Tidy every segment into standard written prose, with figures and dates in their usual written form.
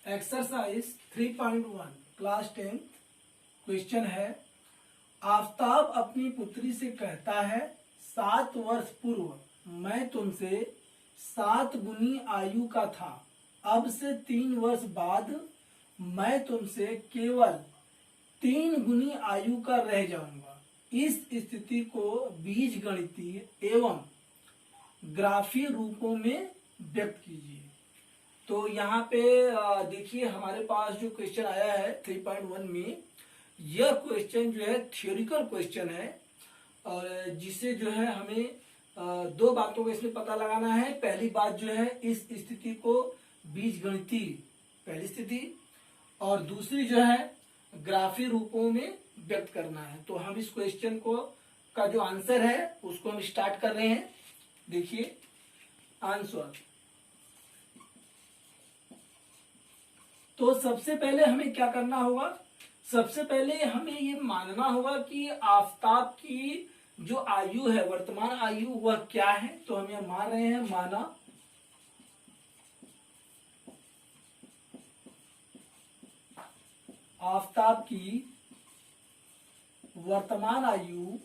Exercise 3.1 class 10 question है। आफताब अपनी पुत्री से कहता है 7 वर्ष पूर्व मैं तुमसे 7 गुनी आयु का था, अब से 3 वर्ष बाद मैं तुमसे केवल 3 गुनी आयु का रह जाऊंगा। इस स्थिति को बीजगणितीय एवं ग्राफीय रूपों में व्यक्त कीजिए। तो यहाँ पे देखिए हमारे पास जो क्वेश्चन आया है 3.1 में, यह क्वेश्चन जो है थ्योरिकल क्वेश्चन है और जिसे जो है हमें दो बातों को इसमें पता लगाना है। पहली बात जो है इस स्थिति को बीजगणितीय पहली स्थिति और दूसरी जो है ग्राफीय रूपों में व्यक्त करना है। तो हम इस क्वेश्चन को का जो आंसर है उसको हम स्टार्ट कर रहे हैं। देखिए आंसर, तो सबसे पहले हमें क्या करना होगा, सबसे पहले हमें ये मानना होगा कि आफताब की जो आयु है, वर्तमान आयु, वह क्या है। तो हम यह मान रहे हैं, माना आफताब की वर्तमान आयु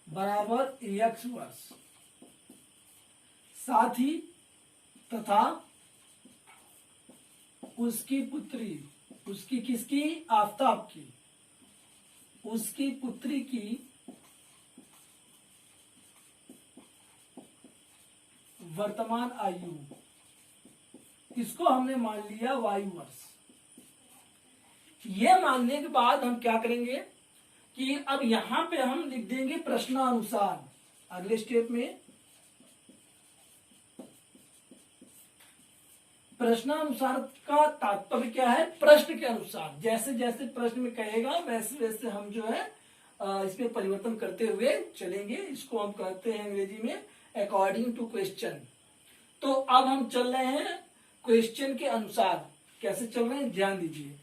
बराबर x वर्ष, साथ ही तथा उसकी पुत्री, उसकी किसकी, आफताब की, उसकी पुत्री की वर्तमान आयु, इसको हमने मान लिया y वर्ष। यह मानने के बाद हम क्या करेंगे कि अब यहां पे हम लिख देंगे प्रश्नानुसार। अगले स्टेप में प्रश्नानुसार का तात्पर्य क्या है, प्रश्न के अनुसार। जैसे जैसे प्रश्न में कहेगा वैसे वैसे हम जो है इसमें परिवर्तन करते हुए चलेंगे। इसको हम कहते हैं अंग्रेजी में अकॉर्डिंग टू क्वेश्चन। तो अब हम चल रहे हैं क्वेश्चन के अनुसार। कैसे चल रहे हैं ध्यान दीजिए।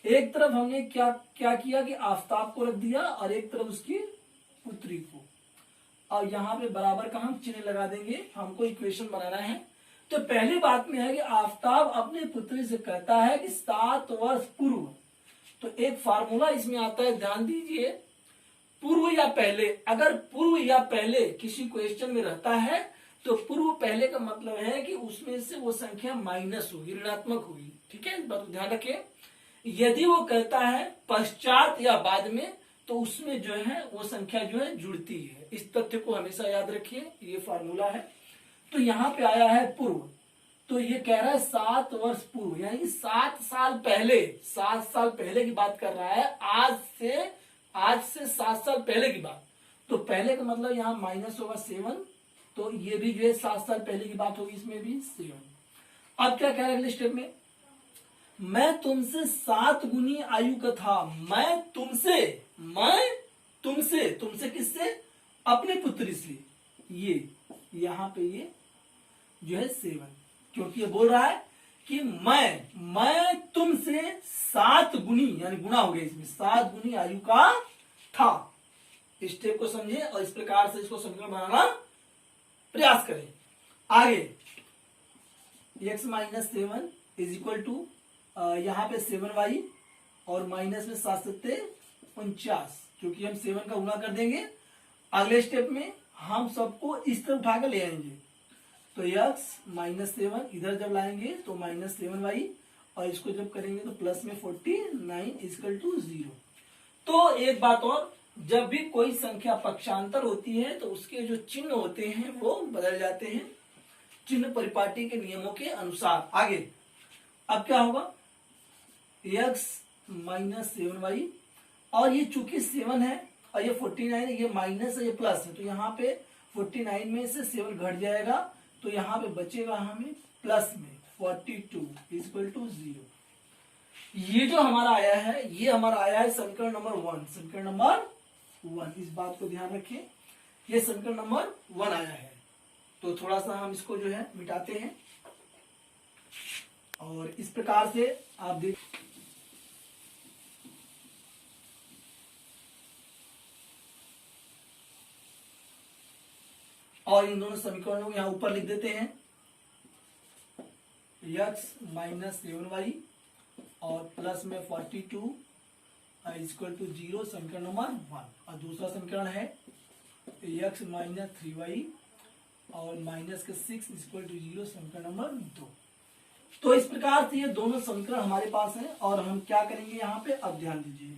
एक तरफ हमने क्या क्या किया कि आफताब को रख दिया और एक तरफ उसकी पुत्री को, और यहाँ पे बराबर का हम चिन्ह लगा देंगे। हमको इक्वेशन बनाना है। तो पहली बात में है कि आफताब अपनी पुत्री से कहता है कि 7 वर्ष पूर्व। तो एक फार्मूला इसमें आता है, ध्यान दीजिए, पूर्व या पहले। अगर पूर्व या पहले किसी क्वेश्चन में रहता है तो पूर्व पहले का मतलब है कि उसमें से वो संख्या माइनस होगी, ऋणात्मक होगी। ठीक है, इस बात को ध्यान रखें। यदि वो कहता है पश्चात या बाद में, तो उसमें जो है वो संख्या जो है जुड़ती है। इस तथ्य को हमेशा याद रखिए, ये फार्मूला है। तो यहाँ पे आया है पूर्व, तो ये कह रहा है 7 वर्ष पूर्व, यानी 7 साल पहले, 7 साल पहले की बात कर रहा है। आज से 7 साल पहले की बात। तो पहले का मतलब यहाँ माइनस होगा 7, तो ये भी जो है 7 साल पहले की बात होगी, इसमें भी 7। अब क्या कह रहा है अगले स्टेप में, मैं तुमसे 7 गुनी आयु का था। मैं तुमसे किससे, अपनी पुत्री से। ये यहाँ पे ये जो है 7, क्योंकि ये बोल रहा है कि मैं तुमसे 7 गुनी, यानी गुना हो गया इसमें, 7 गुनी आयु का था। स्टेप को समझे और इस प्रकार से इसको समीकरण बनाना प्रयास करें। आगे x minus 7 is equal to यहाँ पे 7y और माइनस में 7 सत्ते 49, क्योंकि हम 7 का गुना कर देंगे। अगले स्टेप में हम सबको इस तरह उठाकर ले आएंगे। तो x माइनस 7 इधर जब लाएंगे तो माइनस 7y, और इसको जब करेंगे तो प्लस में 49 इक्वल टू 0। तो एक बात और, जब भी कोई संख्या पक्षांतर होती है तो उसके जो चिन्ह होते हैं वो बदल जाते हैं, चिन्ह परिपाटी के नियमों के अनुसार। आगे अब क्या होगा, x माइनस 7y, और ये चूंकि 7 है और ये 49 है, ये माइनस है ये प्लस है, तो यहाँ पे 49 में से 7 घट जाएगा, तो यहाँ पे बचेगा हमें प्लस में 42 इक्वल टू 0। ये जो हमारा आया है, ये हमारा आया है समीकरण नंबर 1। समीकरण नंबर 1, इस बात को ध्यान रखिए, ये समीकरण नंबर 1 आया है। तो थोड़ा सा हम इसको जो है मिटाते हैं और इस प्रकार से आप देख, और इन दोनों समीकरणों को यहाँ ऊपर लिख देते हैं। x माइनस 7y और प्लस में 42 इक्वल टू 0 समीकरण नंबर 1। और दूसरा समीकरण है x माइनस 3y और माइनस के 6 इक्वल टू 0 समीकरण नंबर 2। तो इस प्रकार से ये दोनों समीकरण हमारे पास हैं और हम क्या करेंगे यहाँ पे, अब ध्यान दीजिए।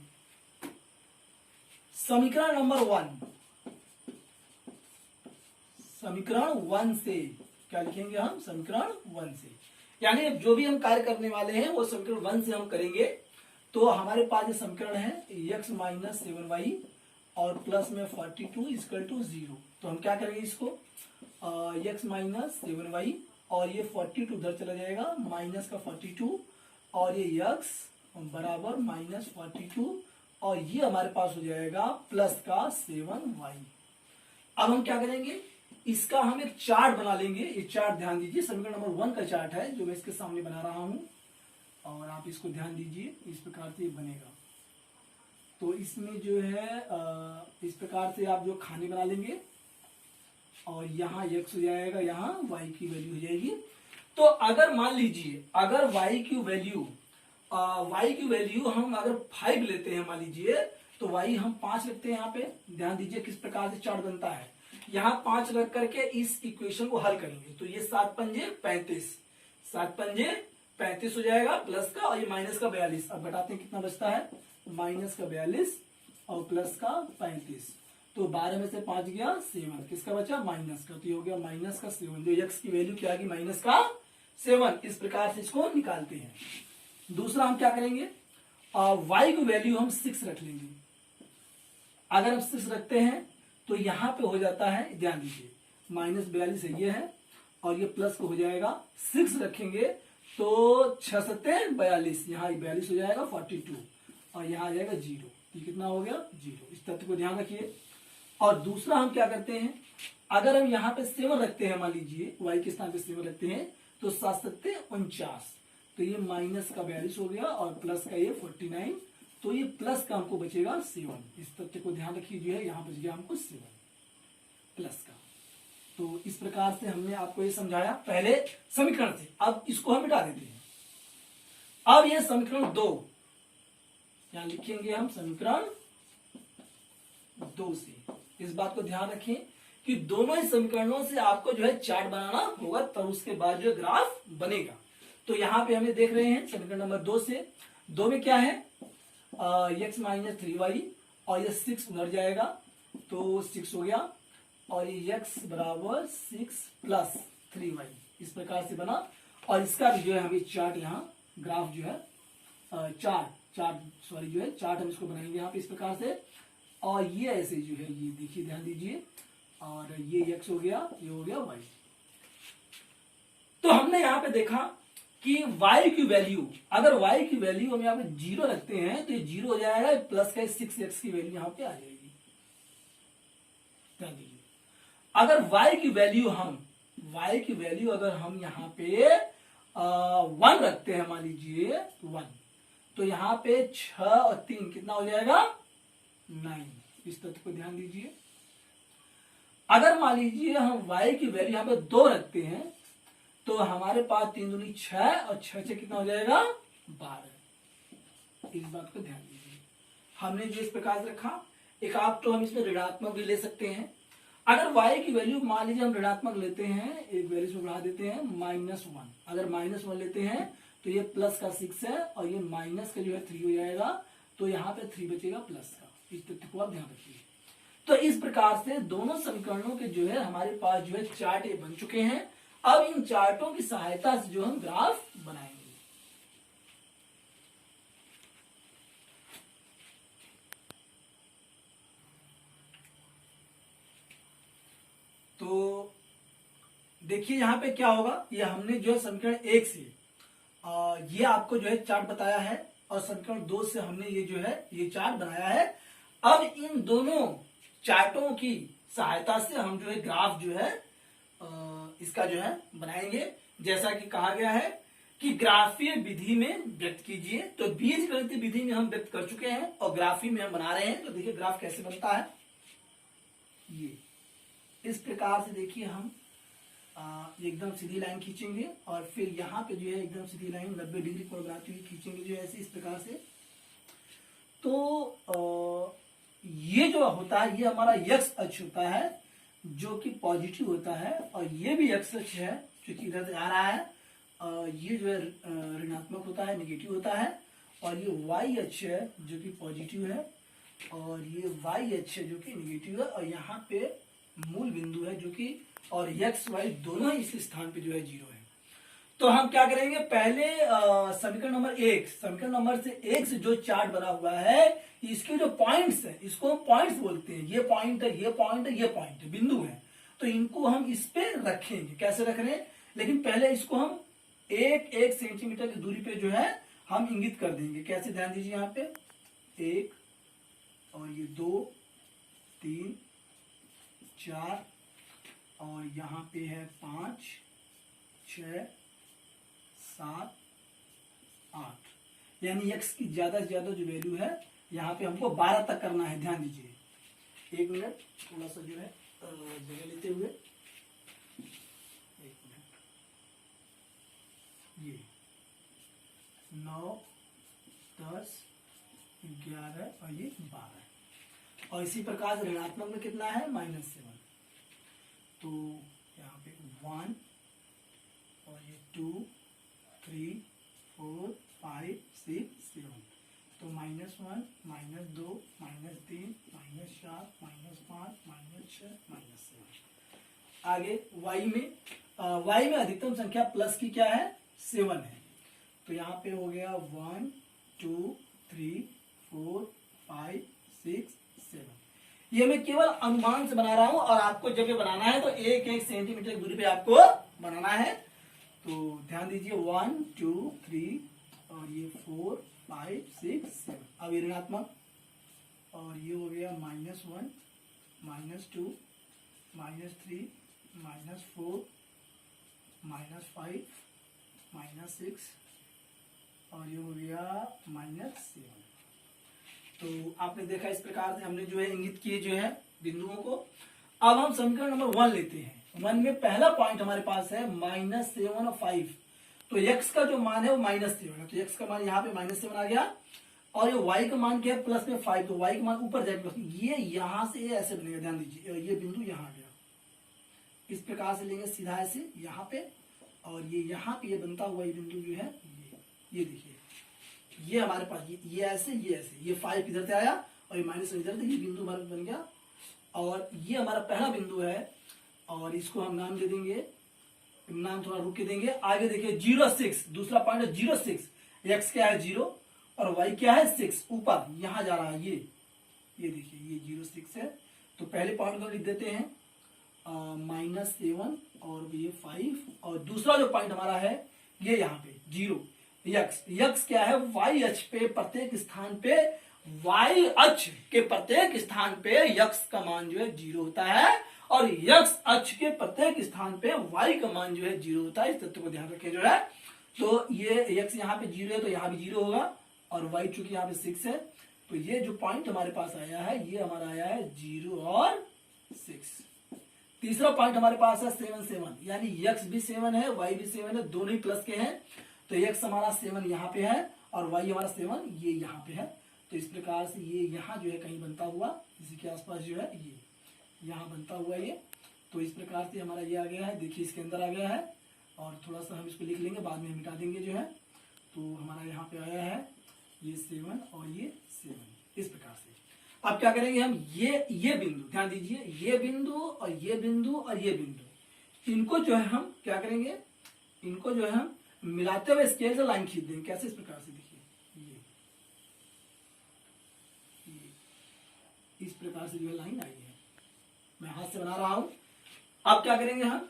समीकरण नंबर 1, समीकरण 1 से क्या लिखेंगे हम, समीकरण 1 से, यानी जो भी हम कार्य करने वाले हैं वो समीकरण 1 से हम करेंगे। तो हमारे पास ये समीकरण है x माइनस 7y और प्लस में 42 इक्वल टू 0। तो हम क्या करेंगे इसको, x माइनस 7y और ये 42 उधर चला जाएगा, माइनस का 42 और ये x बराबर माइनस 42 और ये हमारे पास हो जाएगा प्लस का 7y। अब हम क्या करेंगे, इसका हम एक चार्ट बना लेंगे। ये चार्ट ध्यान दीजिए, समीकरण नंबर 1 का चार्ट है जो मैं इसके सामने बना रहा हूं और आप इसको ध्यान दीजिए, इस प्रकार से बनेगा। तो इसमें जो है इस प्रकार से आप जो खाने बना लेंगे और यहाँ x हो जाएगा, यहाँ y की वैल्यू हो जाएगी। तो अगर मान लीजिए अगर y की वैल्यू हम अगर 5 लेते हैं, मान लीजिए तो y हम 5 लिखते हैं। यहाँ पे ध्यान दीजिए किस प्रकार से चार्ट बनता है। यहाँ 5 रख करके इस इक्वेशन को हल करेंगे तो ये 7 पंजे 35, 7 पंजे 35 हो जाएगा प्लस का, और ये माइनस का 42। अब घटाते हैं कितना बचता है, माइनस का 42 और प्लस का 35। तो 12 में से 5 गया 7, किसका बचा, माइनस का। तो ये हो गया माइनस का 7, जो x की वैल्यू क्या आएगी, माइनस का 7। इस प्रकार से इसको निकालते हैं। दूसरा हम क्या करेंगे, y की वैल्यू हम 6 रख लेंगे। अगर हम 6 रखते हैं तो यहाँ पे हो जाता है, ध्यान दीजिए माइनस 42 है ये है और ये प्लस को हो जाएगा, 6 रखेंगे तो 6 सत्ते 42, यहाँ 42 हो जाएगा 42 और यहाँ आ जाएगा 0। ये कितना हो गया, 0। इस तथ्य को ध्यान रखिए। और दूसरा हम क्या करते हैं, अगर हम यहाँ पे 7 रखते हैं, मान लीजिए y के स्थान पे 7 रखते हैं तो 7 सत्ते 49, तो ये माइनस का 42 हो गया और प्लस का ये 49, तो ये प्लस का हमको बचेगा 7। इस तथ्य को ध्यान रखिए, जो है यहाँ बच गया हमको 7 प्लस का। तो इस प्रकार से हमने आपको ये समझाया पहले समीकरण से। अब इसको हम मिटा देते हैं। अब ये समीकरण 2 यहां लिखेंगे हम, समीकरण 2 से। इस बात को ध्यान रखें कि दोनों ही समीकरणों से आपको जो है चार्ट बनाना होगा, तब उसके बाद जो ग्राफ बनेगा। तो यहाँ पे हमें देख रहे हैं समीकरण नंबर 2 से, 2 में क्या है, x माइनस 3y और ये 6 उधर जाएगा तो 6 हो गया और ये x बराबर 6 प्लस 3y, इस प्रकार से बना। और इसका भी जो है हमें चार्ट, यहाँ ग्राफ जो है चार्ट हम इसको बनाएंगे यहाँ पे इस प्रकार से। और ये ऐसे जो है, ये देखिए ध्यान दीजिए, और ये x हो गया, ये हो गया y। तो हमने यहाँ पे देखा कि y की वैल्यू, अगर y की वैल्यू हम यहाँ पे 0 रखते हैं तो ये 0 हो जाएगा, प्लस का 6x की वैल्यू यहाँ पे आ जाएगी। ध्यान दीजिए, अगर y की वैल्यू अगर हम यहाँ पे 1 रखते हैं, मान लीजिए 1, तो यहाँ पे 6 और 3 कितना हो जाएगा, 9। इस तथ्य को ध्यान दीजिए। अगर मान लीजिए हम y की वैल्यू यहाँ पे 2 रखते हैं तो हमारे पास 3 दूनी 6 और 6 से कितना हो जाएगा, 12। इस बात को ध्यान दीजिए। हमने जो इस प्रकार से रखा, एक आप तो हम इसमें ऋणात्मक भी ले सकते हैं। अगर y की वैल्यू मान लीजिए हम ऋणात्मक लेते हैं, एक वैल्यू से बढ़ा देते हैं -1, अगर -1 लेते हैं तो ये प्लस का 6 है और ये माइनस का जो है 3 हो जाएगा, तो यहाँ पे 3 बचेगा प्लस का। इस तथ्य को आप ध्यान रखिए। तो इस प्रकार से दोनों समीकरणों के जो है हमारे पास जो है चार्ट ये बन चुके हैं। अब इन चार्टों की सहायता से जो हम ग्राफ बनाएंगे। तो देखिए यहाँ पे क्या होगा, ये हमने जो है समीकरण 1 से ये आपको जो है चार्ट बताया है और समीकरण 2 से हमने ये जो है ये चार्ट बनाया है। अब इन दोनों चार्टों की सहायता से हम जो है ग्राफ जो है इसका जो है बनाएंगे। जैसा कि कहा गया है कि ग्राफीय विधि में व्यक्त कीजिए, तो बीजगणितीय विधि में हम व्यक्त कर चुके हैं और ग्राफी में हम बना रहे हैं। तो देखिए ग्राफ कैसे बनता है, ये इस प्रकार से देखिए हम ये एकदम सीधी लाइन खींचेंगे और फिर यहाँ पे जो है एकदम सीधी लाइन 90 डिग्री कोण बनाते हुए खींचेंगे जो है ऐसे इस प्रकार से। तो ये जो होता है ये हमारा यक्स अक्ष होता है जो कि पॉजिटिव होता है, और ये भी यक्स अक्ष है जो कि इधर से आ रहा है, ये जो है ऋणात्मक होता है, नेगेटिव होता है। और ये वाई अक्ष है जो कि पॉजिटिव है, और ये वाई अक्ष है जो कि नेगेटिव है, और यहाँ पे मूल बिंदु है जो कि, और एक्स वाई दोनों ही इस स्थान पे जो है 0 है। तो हम क्या करेंगे, पहले समीकरण नंबर से 1 से जो चार्ट बना हुआ है इसके जो पॉइंट्स है इसको हम पॉइंट्स बोलते हैं। ये पॉइंट है, ये पॉइंट है, ये पॉइंट है, बिंदु है। तो इनको हम इस पे रखेंगे, कैसे रख रहे हैं, लेकिन पहले इसको हम 1 सेंटीमीटर की दूरी पे जो है हम इंगित कर देंगे। कैसे, ध्यान दीजिए, यहाँ पे 1 और ये 2 3 4 और यहाँ पे है 5 6 7 8, यानी x की ज्यादा से ज्यादा जो वैल्यू है यहाँ पे हमको 12 तक करना है। ध्यान दीजिए, 1 मिनट थोड़ा सा जो है जगह लेते हुए, 1 मिनट, ये 9 10 11 और ये 12, और इसी प्रकार से ऋणात्मक में कितना है, -7। तो यहाँ पे 1 और ये 2 3 4 5 6 7, तो -1 -2 -3 -4 -5 -6 -7। आगे y में अधिकतम संख्या प्लस की क्या है, 7 है। तो यहाँ पे हो गया 1 2 3 4 5 6 7। ये मैं केवल अनुमान से बना रहा हूं, और आपको जब ये बनाना है तो 1 सेंटीमीटर की दूरी पे आपको बनाना है। तो ध्यान दीजिए 1 2 3 और ये 4 5 6 7। अब ये ऋणात्मक, और ये हो गया -1 -2 -3 -4 -5 -6 और ये हो गया -7। तो आपने देखा इस प्रकार से हमने जो है इंगित किए जो है बिंदुओं को। अब हम समीकरण नंबर 1 लेते हैं। 1 में पहला पॉइंट हमारे पास है -7 और 5। तो x का जो मान है वो -7 है, तो x का मान यहाँ पे -7 आ गया, और ये y का मान क्या है, प्लस में 5, तो y का मान ऊपर जाएगा, ये यहां से ये ऐसे बनेगा। ध्यान दीजिए, ये बिंदु यहाँ आ गया, इस प्रकार से लेंगे सीधा ऐसे यहाँ पे, और ये यहाँ पे ये बनता हुआ ये बिंदु जो है ये देखिए, ये हमारे पास ये ऐसे, ये 5 इधर से आया और ये -1 इधर से, ये बिंदु हमारा बन गया, और ये हमारा पहला बिंदु है, और इसको हम नाम दे देंगे, नाम थोड़ा रुक के देंगे। आगे देखिए 0 6, दूसरा पॉइंट है 0 6, x क्या है 0 और y क्या है 6, ऊपर यहां जा रहा है ये देखिए ये 0 6 है। तो पहले पॉइंट को लिख देते हैं -7 और ये 5, और दूसरा जो पॉइंट हमारा है ये यहाँ पे 0 यक्स क्या है, y अक्ष पे प्रत्येक स्थान पे, y अक्ष के प्रत्येक स्थान पे यक्स का मान जो है 0 होता है, और यक्स अक्ष के प्रत्येक स्थान पे y का मान जो है 0 होता है। इस तथ्य को ध्यान रखें जो है। तो ये यक्स यहाँ पे 0 है तो यहाँ भी 0 होगा, और y चूंकि यहाँ पे 6 है, तो ये जो पॉइंट हमारे पास आया है ये हमारा आया है 0 और 6। तीसरा पॉइंट हमारे पास है 7 7, यानी यक्स भी 7 है, y भी 7 है, दोनों ही प्लस के हैं। तो x हमारा 7 यहाँ पे है, और y हमारा 7 ये यहाँ पे है। तो इस प्रकार से ये यहाँ जो है कहीं बनता हुआ, इसी के आसपास जो है ये यहाँ बनता हुआ ये। तो इस प्रकार से हमारा ये आ गया है, देखिए इसके अंदर आ गया है, और थोड़ा सा हम इसको लिख लेंगे, बाद में मिटा देंगे जो है। तो हमारा यहाँ पे आया है ये 7 और ये 7, इस प्रकार से। अब क्या करेंगे हम, ये बिंदु, ध्यान दीजिए, ये बिंदु और ये बिंदु और ये बिंदु, इनको जो है हम क्या करेंगे, इनको जो है हम मिलाते हुए स्केल से लाइन खींच देंगे। कैसे, इस प्रकार से देखिए, ये इस प्रकार से जो है लाइन आई है, मैं हाथ से बना रहा हूं। अब क्या करेंगे हम,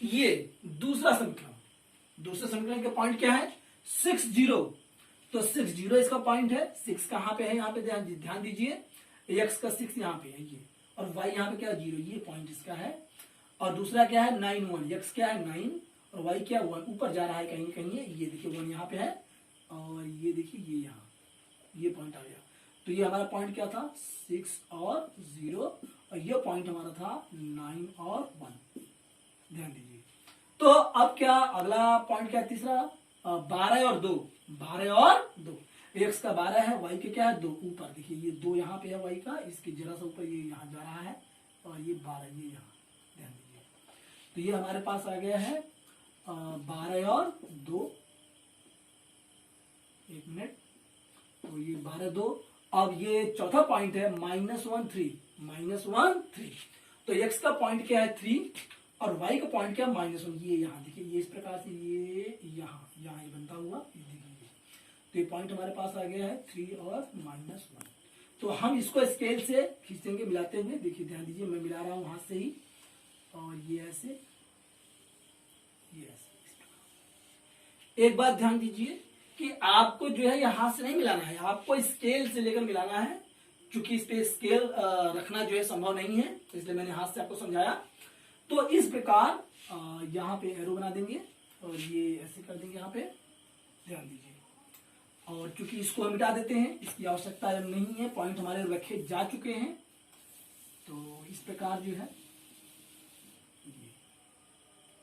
ये दूसरा समीकरण का पॉइंट क्या है 6 0, तो 6 0 इसका पॉइंट है। 6 कहां पे है, यहाँ पे ध्यान दीजिए, x का 6 यहाँ पे है ये, और y यहाँ पे क्या 0, ये पॉइंट इसका है। और दूसरा क्या है 9 1, x क्या है 9 और y क्या 1, ऊपर जा रहा है कहीं कहीं, ये देखिए 1 यहाँ पे है, और ये देखिए ये यहाँ, ये पॉइंट आ गया। तो ये हमारा पॉइंट क्या था 6 और 0, और ये पॉइंट हमारा था 9 और 1। ध्यान दीजिए। तो अब क्या अगला पॉइंट क्या है, तीसरा 12 और 2, 12 और 2, x का 12 है, y के क्या है 2, ऊपर देखिए ये 2 यहाँ पे है y का, इसके जरा सा ऊपर ये यहाँ जा रहा है, और ये 12 ये यहाँ, ध्यान दीजिए। तो ये हमारे पास आ गया है 12 और 2, एक मिनट, तो ये 12 2। अब ये चौथा पॉइंट है -1 3, -1 3। तो x का पॉइंट क्या है 3 और y का पॉइंट क्या है -1, ये यहाँ देखिए, ये इस प्रकार से ये यहाँ ये बनता हुआ, ये देखिए। तो ये पॉइंट हमारे पास आ गया है 3 और -1। तो हम इसको स्केल से खींचेंगे मिलाते हुए, देखिए ध्यान दीजिए, मैं मिला रहा हूं हाथ से ही, और ये ऐसे, ये ऐसे। एक बात ध्यान दीजिए कि आपको जो है ये हाथ से नहीं मिलाना है, आपको स्केल से लेकर मिलाना है, क्योंकि इस पे स्केल रखना जो है संभव नहीं है, इसलिए मैंने हाथ से आपको समझाया। तो इस प्रकार यहाँ पे एरो बना देंगे और ये ऐसे कर देंगे यहाँ पे, ध्यान दीजिए। और क्योंकि इसको हम मिटा देते हैं, इसकी आवश्यकता नहीं है, पॉइंट हमारे रखे जा चुके हैं। तो इस प्रकार जो है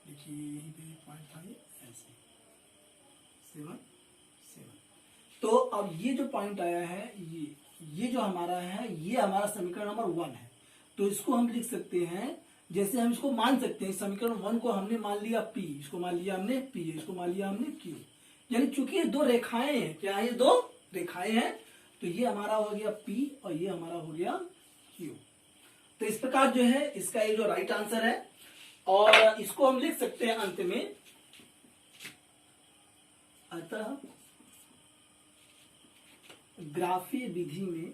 देखिए, यहीं पे पॉइंट था ये ऐसे 7 7। तो अब ये जो पॉइंट आया है, ये जो हमारा है, ये हमारा समीकरण नंबर 1 है। तो इसको हम लिख सकते हैं, जैसे हम इसको मान सकते हैं, समीकरण 1 को हमने मान लिया P, इसको मान लिया हमने P, इसको मान लिया हमने Q। यानी चूंकि ये 2 रेखाएं हैं, क्या है, ये 2 रेखाएं हैं, तो ये हमारा हो गया P और ये हमारा हो गया Q। तो इस प्रकार जो है इसका ये जो राइट आंसर है, और इसको हम लिख सकते हैं अंत में, अतः ग्राफीय विधि में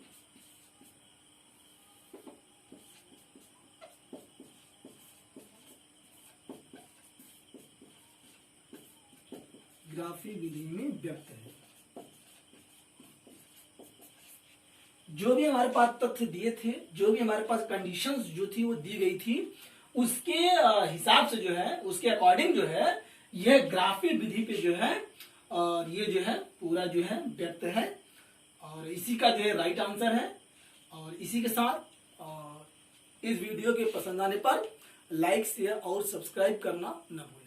व्यक्त है। जो भी हमारे पास तथ्य दिए थे, जो भी हमारे पास कंडीशंस जो थी वो दी गई थी, उसके हिसाब से जो है, उसके अकॉर्डिंग जो है, यह ग्राफीय विधि पे जो है, और ये जो है पूरा जो है व्यक्त है, और इसी का जो है राइट आंसर है। और इसी के साथ इस वीडियो के पसंद आने पर लाइक, शेयर और सब्सक्राइब करना न भूलें।